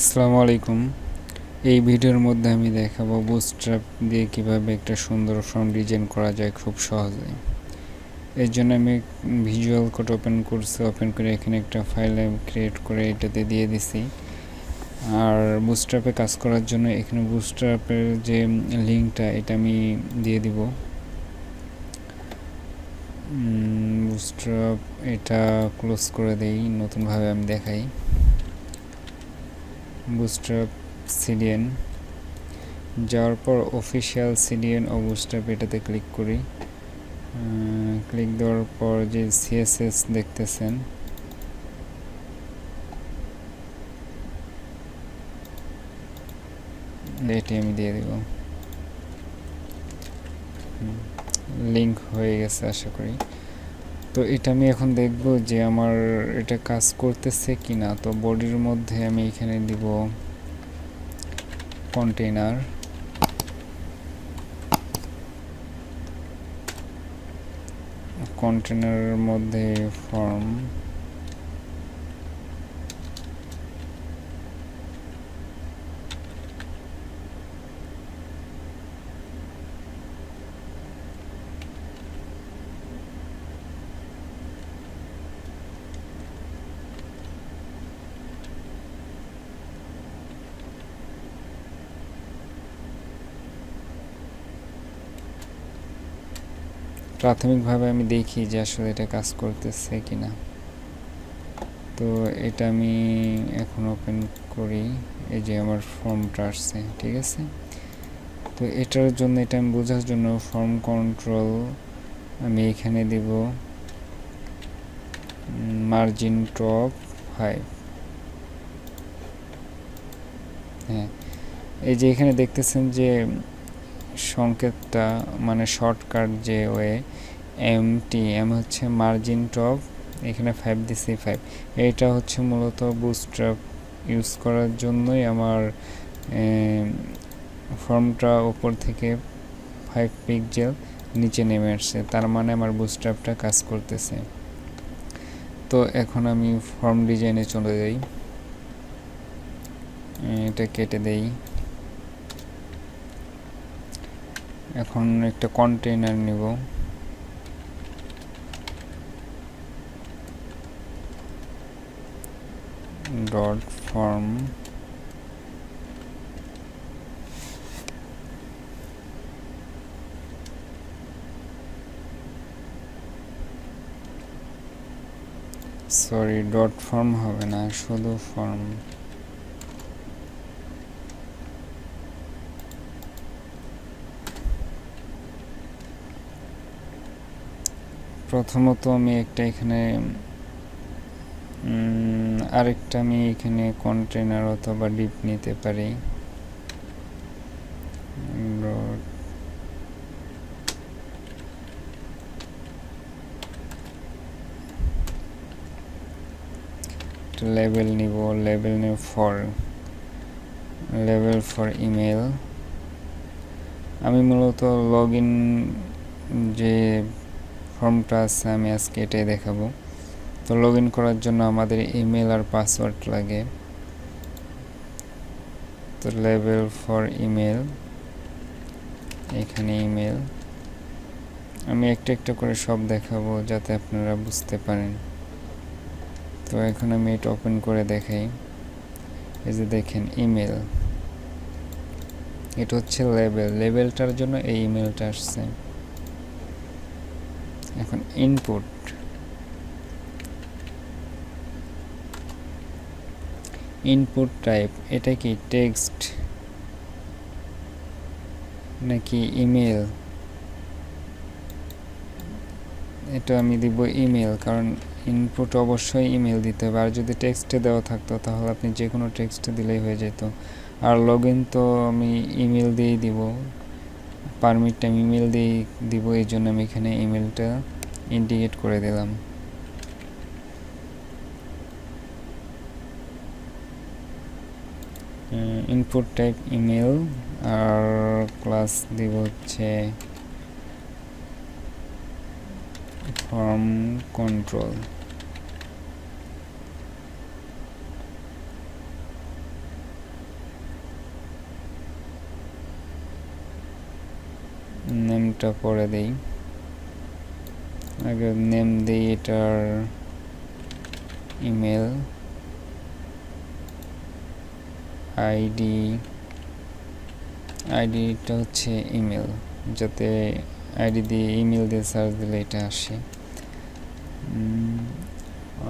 আসসালামু আলাইকুম। এই ভিডিওর মধ্যে আমি দেখাবো বুটস্ট্র্যাপ দিয়ে কিভাবে একটা সুন্দর ফর্ম ডিজাইন করা যায় খুব সহজে। এর জন্য আমি ভিজুয়াল কোড ওপেন করছি, ওপেন করে এখানে একটা ফাইল ক্রিয়েট করে এটাতে দিয়ে দিছি। আর বুটস্ট্র্যাপে কাজ করার জন্য এখানে বুটস্ট্র্যাপের যে লিঙ্কটা এটা আমি দিয়ে দিব। বুটস্ট্র্যাপ এটা ক্লোজ করে দেই, নতুনভাবে আমি দেখাই। বুটস্ট্র্যাপ সিডিএন যাওয়ার পর অফিসিয়াল সিডিএন ও বুটস্ট্র্যাপ এটাতে ক্লিক করি। ক্লিক দেওয়ার পর যে সিএসএস দেখতেছেন এটি আমি দিয়ে দেব। লিংক হয়ে গেছে আশা করি। তো এটা আমি এখন দেখব যে আমার এটা কাজ করতেছে কিনা। তো বডির মধ্যে আমি এখানে দিব কন্টেইনার, কন্টেইনারের মধ্যে ফর্ম, প্রাথমিকভাবে আমি দেখি যে আসলে এটা কাজ করতেছে কিনা। তো এটা আমি এখন ওপেন করি, এই যে আমার ফর্মটা আসছে, ঠিক আছে। তো এটার জন্য, এটা আমি বোঝার জন্য ফর্ম কন্ট্রোল আমি এখানে দেব মার্জিন টপ 5। হ্যাঁ, এই যে এখানে দেখতেছেন যে সংকেতটা মানে শর্টকাট যে ওয়ে এম হচ্ছে মার্জিন টপ, এখানে 5 দিছি 5। এইটা হচ্ছে মূলত বুটস্ট্র্যাপ ইউজ করার জন্যই আমার ফর্মটা উপর থেকে 5 পিক্সেল নিচে নেমে আসছে, তার মানে আমার বুটস্ট্র্যাপটা কাজ করতেছে। তো এখন আমি ফর্ম ডিজাইনে চলে যাই, এটা কেটে দেই। এখন একটা কন্টেইনার নিব, dot form, sorry dot form হবে না, শুধু ফর্ম। প্রথমত আমি একটা এখানে আরেকটা আমি এখানে কন্টেইনার অথবা ডিপ নিতে পারি। লেবেল নিব, লেবেল নিব লেবেল ফর ইমেল। আমি মূলত লগ ইন যে ফর্মটা আছে আমি আজকে এটাই দেখাবো। তো লগ ইন করার জন্য আমাদের ইমেল আর পাসওয়ার্ড লাগে। তো লেবেল ফর ইমেল, এখানে ইমেল। আমি একটা একটা করে সব দেখাবো যাতে আপনারা বুঝতে পারেন। তো এখন আমি এটা ওপেন করে দেখাই। এই যে দেখেন ইমেল, এটা হচ্ছে লেবেল, লেবেলটার জন্য এই ইমেলটা আসছে। এখন ইনপুট, ইনপুট টাইপ, এটা কি টেক্সট নাকি ইমেল? এটা আমি দিব ইমেল, কারণ ইনপুট অবশ্যই ইমেল দিতে হবে। আর যদি টেক্সটে দেওয়া থাকতো তাহলে আপনি যে কোনো টেক্সট দিলেই হয়ে যেত। আর লগ ইন তো আমি ইমেল দিয়েই দিব, পারমিটটা আমি ইমেল দিয়েই দিব, এই জন্য আমি এখানে ইমেলটা ইন্ডিকেট করে দিলাম। ইনপুট টাইপ ইমেল, আর ক্লাস দিব হচ্ছে ফর্ম কন্ট্রোল। নেমটা পরে দেই, আগে নেম দিই এটার ইমেল আইডিটা হচ্ছে ইমেল, যাতে আইডি দিয়ে ইমেল দিয়ে সার্চ দিলে এটা আসে।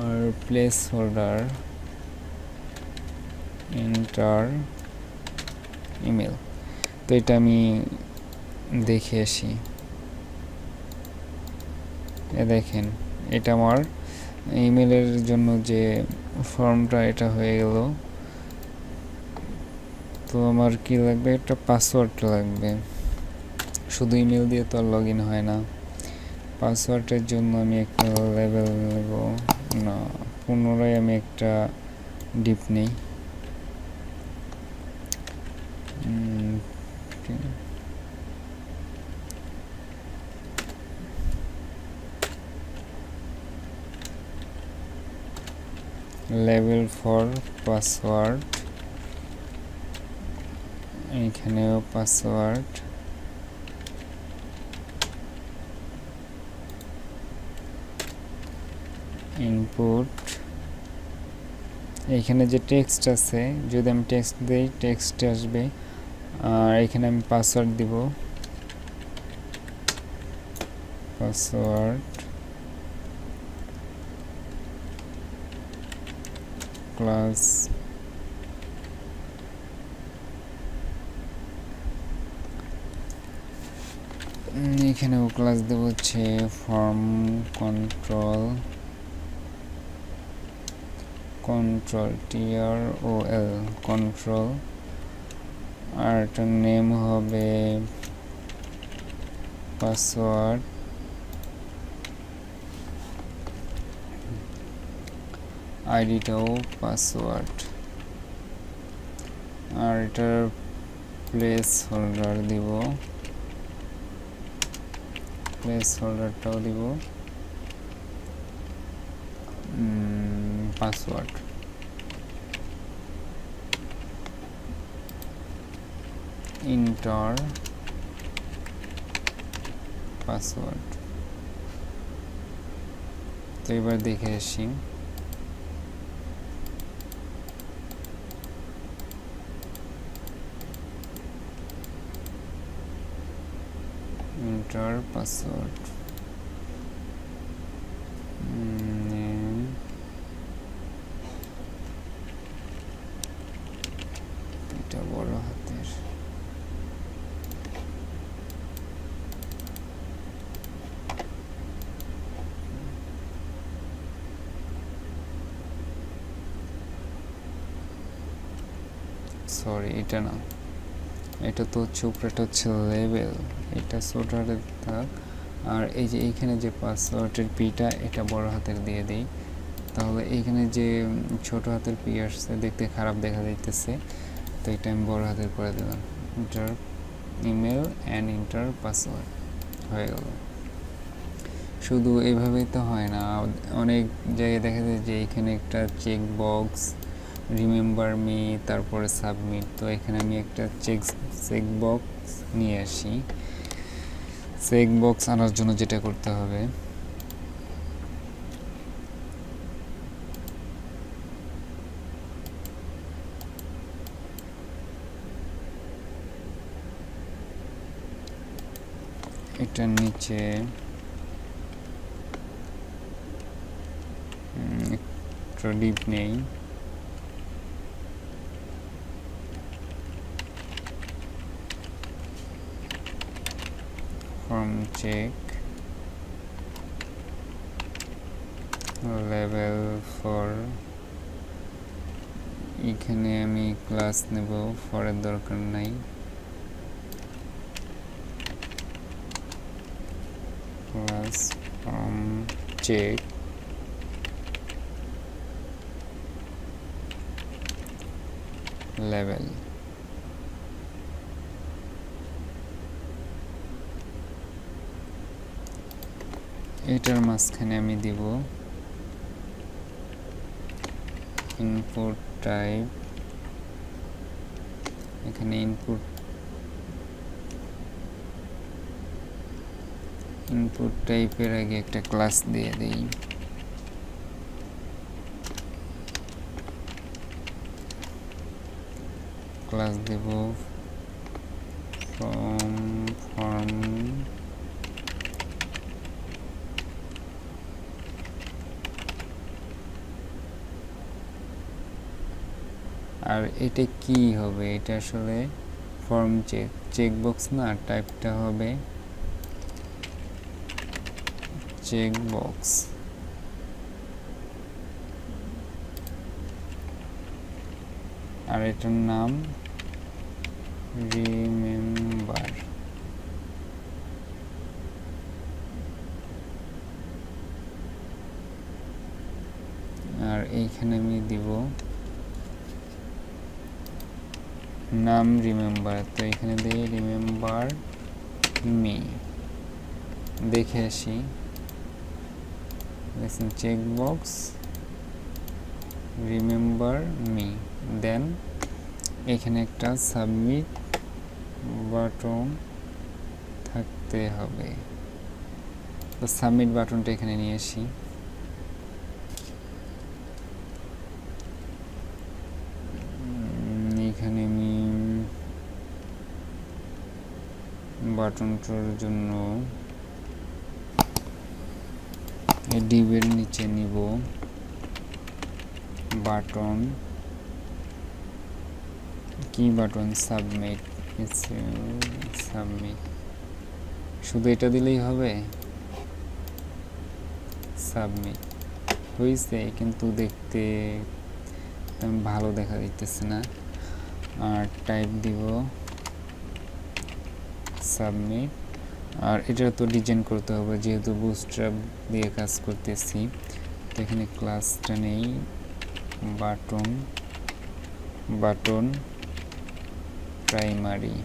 আর প্লেস হোল্ডার এন্টার ইমেল, তো এটা আমি দেখে আসি। দেখেন এটা আমার ইমেলের জন্য যে ফর্মটা এটা হয়ে গেল। তো আমার কি লাগবে, একটা পাসওয়ার্ড লাগবে, শুধু ইমেল দিয়ে তো আর লগ ইন হয় না। পাসওয়ার্ডের জন্য আমি একটা লেভেল নেব না, পুনরায় আমি একটা ডিপ নেই। লেভেল ফর পাসওয়ার্ড, এইখানেও পাসওয়ার্ড, ইনপুট, এইখানে যে টেক্সট আছে যদি আমি টেক্সট দিই টেক্সট আসবে, আর এখানে আমি পাসওয়ার্ড দিব, পাসওয়ার্ড ক্লাস এখানেও ক্লাস দেব হচ্ছে ফর্ম কন্ট্রোল TROL কন্ট্রোল, আর এটার নেম হবে পাসওয়ার্ড আইডিটাও পাসওয়ার্ড, আর এটার প্লেস হোল্ডার দিব, প্লেস হোল্ডারটাও দিব পাসওয়ার্ড। Inter password. তো এবার দেখে আসি, ইন্টার পাসওয়ার্ড, এটা বড় হাতের, সরি এটা না, এটা তো হচ্ছে উপরেটা হচ্ছে লেভেল, এটা ছোট হাতের থাক। আর এই যে এইখানে যে পাসওয়ার্ডের পিটা এটা বড় হাতের দিয়ে দিই, তাহলে এইখানে যে ছোট হাতের পি আসছে দেখতে খারাপ দেখা যাইতেছে, তো এটা আমি বড় হাতের করে দিলাম। Inter email and inter password হয়ে গেল। শুধু এইভাবেই তো হয় না, অনেক জায়গায় দেখা যায় যে এখানে একটা চেক বক্স রিমেম্বার মি, তারপরে সাবমিট, তো এখানে আমি একটা চেক বক্স নিয়ে আসি। চেক বক্স আনার জন্য যেটা করতে হবে, এটার নিচে একটা ডিপ নেই, ফর্ম চেক লেভেল ফর, এখানে আমি ক্লাস নেব, ফরের দরকার নাই, ক্লাস ফর্ম চেক লেভেল। এটার মাঝখানে আমি দিব ইনপুট টাইপ, এখানে ইনপুট ইনপুট টাইপের আগে একটা ক্লাস দিয়ে দেই। ক্লাস দেব ফর্ম আর এটা কি হবে, এটা আসলে ফর্ম চেকবক্স না, টাইপটা হবে চেকবক্স। আর এটার নাম রিমেম্বার। আর এইখানে আমি দিব নাম রিমেম্বার। তো এখানে দিয়ে রিমেম্বার মি, দেখে আসি। দেখছেন চেকবক্স রিমেম্বার মি। দেন এখানে একটা সাবমিট বাটন থাকতে হবে। তো সাবমিট বাটনটা এখানে নিয়ে আসি। এখানে আমি বাটনটার জন্য এই ডিভের নিচে নিব বাটন, কি বাটন, সাবমিট। সাবমিট শুধু এটা দিলেই হবে, সাবমিট হয়েছে, কিন্তু দেখতে ভালো দেখা দিতেছে না। আর টাইপ দিব সাবমিট। আর এটা তো ডিজাইন করতে হবে, যেহেতু বুটস্ট্র্যাপ দিয়ে কাজ করতেছি। তো এখানে ক্লাসটা নেই, বাটন প্রাইমারি।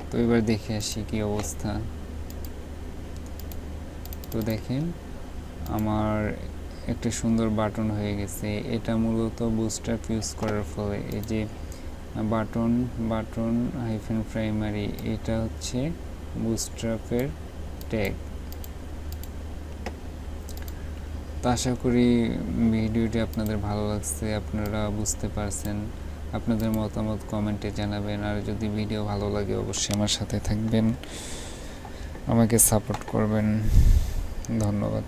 তো এবার দেখে আসি কি অবস্থা। তো দেখেন আমার একটা সুন্দর বাটন হয়ে গেছে। এটা মূলত বুটস্ট্র্যাপ ইউজ করার ফলে এই যে বাটন হাইফেন প্রাইমারি, এটা হচ্ছে বুটস্ট্র্যাপের ট্যাগ। তো আশা করি ভিডিওটি আপনাদের ভালো লাগছে, আপনারা বুঝতে পারছেন। আপনাদের মতামত কমেন্টে জানাবেন। আর যদি ভিডিও ভালো লাগে অবশ্যই আমার সাথে থাকবেন, আমাকে সাপোর্ট করবেন। ধন্যবাদ।